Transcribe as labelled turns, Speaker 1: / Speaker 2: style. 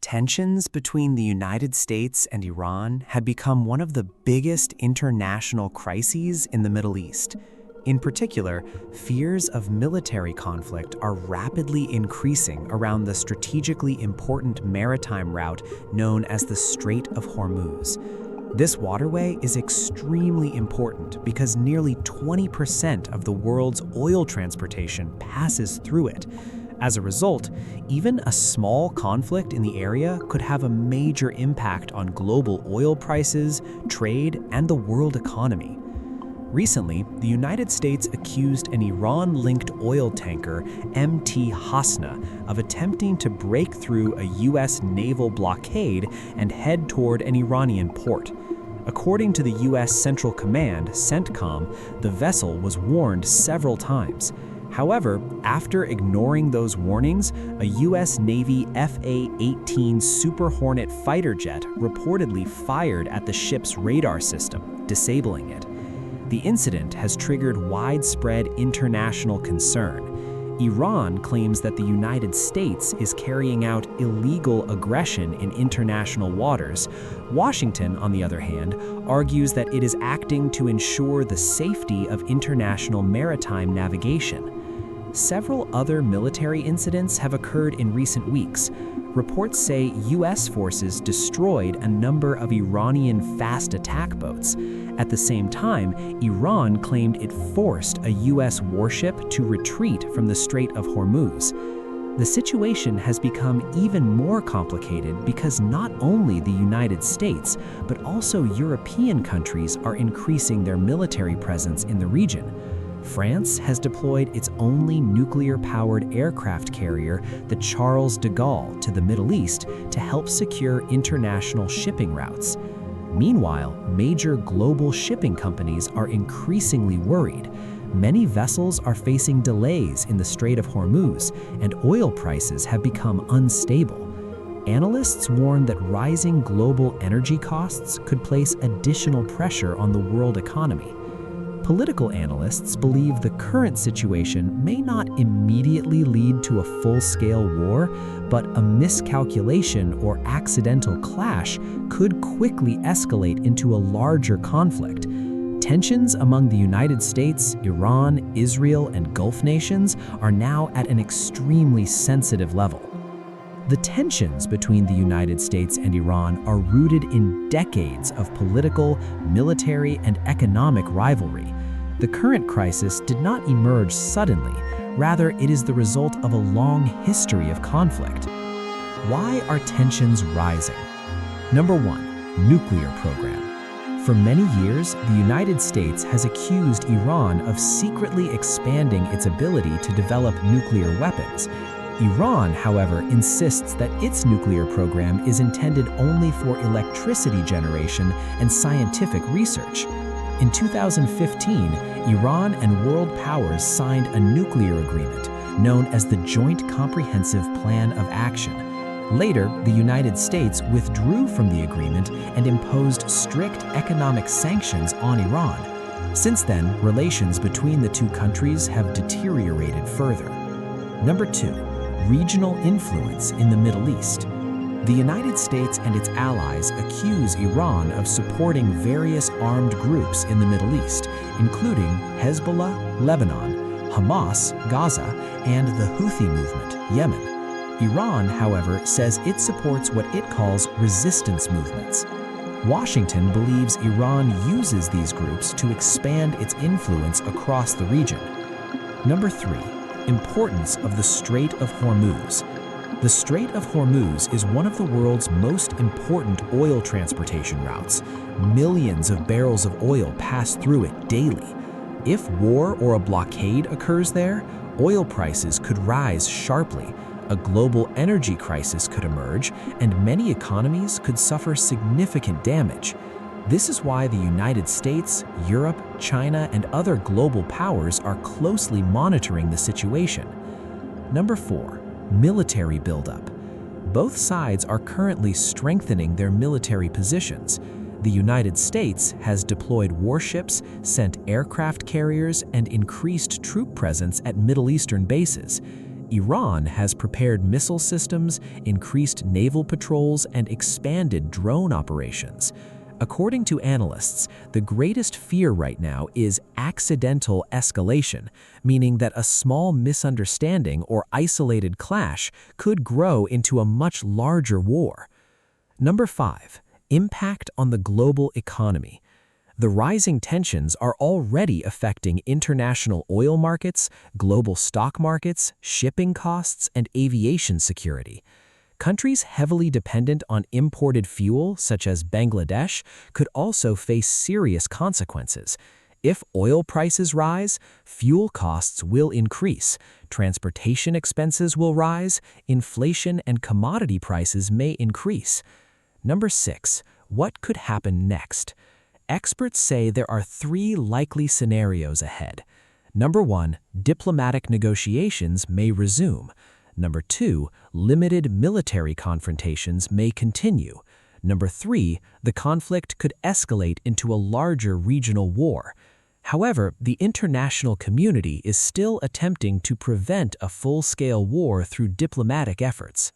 Speaker 1: Tensions between the United States and Iran had become one of the biggest international crises in the Middle East. In particular, fears of military conflict are rapidly increasing around the strategically important maritime route known as the Strait of Hormuz. This waterway is extremely important because nearly 20% of the world's oil transportation passes through it. As a result, even a small conflict in the area could have a major impact on global oil prices, trade, and the world economy. Recently, the United States accused an Iran-linked oil tanker, MT Hasna, of attempting to break through a U.S. naval blockade and head toward an Iranian port. According to the U.S. Central Command, CENTCOM, the vessel was warned several times. However, after ignoring those warnings, a U.S. Navy FA-18 Super Hornet fighter jet reportedly fired at the ship's radar system, disabling it. The incident has triggered widespread international concern. Iran claims that the United States is carrying out illegal aggression in international waters. Washington, on the other hand, argues that it is acting to ensure the safety of international maritime navigation. Several other military incidents have occurred in recent weeks. Reports say U.S. forces destroyed a number of Iranian fast attack boats. At the same time, Iran claimed it forced a U.S. warship to retreat from the Strait of Hormuz. The situation has become even more complicated because not only the United States, but also European countries are increasing their military presence in the region. France has deployed its only nuclear-powered aircraft carrier, the Charles de Gaulle, to the Middle East to help secure international shipping routes. Meanwhile, major global shipping companies are increasingly worried. Many vessels are facing delays in the Strait of Hormuz, and oil prices have become unstable. Analysts warn that rising global energy costs could place additional pressure on the world economy. Political analysts believe the current situation may not immediately lead to a full-scale war, but a miscalculation or accidental clash could quickly escalate into a larger conflict. Tensions among the United States, Iran, Israel, and Gulf nations are now at an extremely sensitive level. The tensions between the United States and Iran are rooted in decades of political, military, and economic rivalry. The current crisis did not emerge suddenly. Rather, it is the result of a long history of conflict. Why are tensions rising? Number 1, nuclear program. For many years, the United States has accused Iran of secretly expanding its ability to develop nuclear weapons. Iran, however, insists that its nuclear program is intended only for electricity generation and scientific research. In 2015, Iran and world powers signed a nuclear agreement known as the Joint Comprehensive Plan of Action. Later, the United States withdrew from the agreement and imposed strict economic sanctions on Iran. Since then, relations between the two countries have deteriorated further. Number 2, regional influence in the Middle East. The United States and its allies accuse Iran of supporting various armed groups in the Middle East, including Hezbollah, Lebanon, Hamas, Gaza, and the Houthi movement, Yemen. Iran, however, says it supports what it calls resistance movements. Washington believes Iran uses these groups to expand its influence across the region. Number 3, importance of the Strait of Hormuz. The Strait of Hormuz is one of the world's most important oil transportation routes. Millions of barrels of oil pass through it daily. If war or a blockade occurs there, oil prices could rise sharply, a global energy crisis could emerge, and many economies could suffer significant damage. This is why the United States, Europe, China, and other global powers are closely monitoring the situation. Number 4, military buildup. Both sides are currently strengthening their military positions. The United States has deployed warships, sent aircraft carriers, and increased troop presence at Middle Eastern bases.
Speaker 2: Iran has prepared missile systems, increased naval patrols, and expanded drone operations. According to analysts, the greatest fear right now is accidental escalation, meaning that a small misunderstanding or isolated clash could grow into a much larger war. Number 5. Impact on the global economy. The rising tensions are already affecting international oil markets, global stock markets, shipping costs, and aviation security. Countries heavily dependent on imported fuel, such as Bangladesh, could also face serious consequences. If oil prices rise, fuel costs will increase, transportation expenses will rise, inflation and commodity prices may increase. Number 6. What could happen next? Experts say there are 3 likely scenarios ahead. Number 1, diplomatic negotiations may resume. Number 2, limited military confrontations may continue. Number 3, the conflict could escalate into a larger regional war. However, the international community is still attempting to prevent a full-scale war through diplomatic efforts.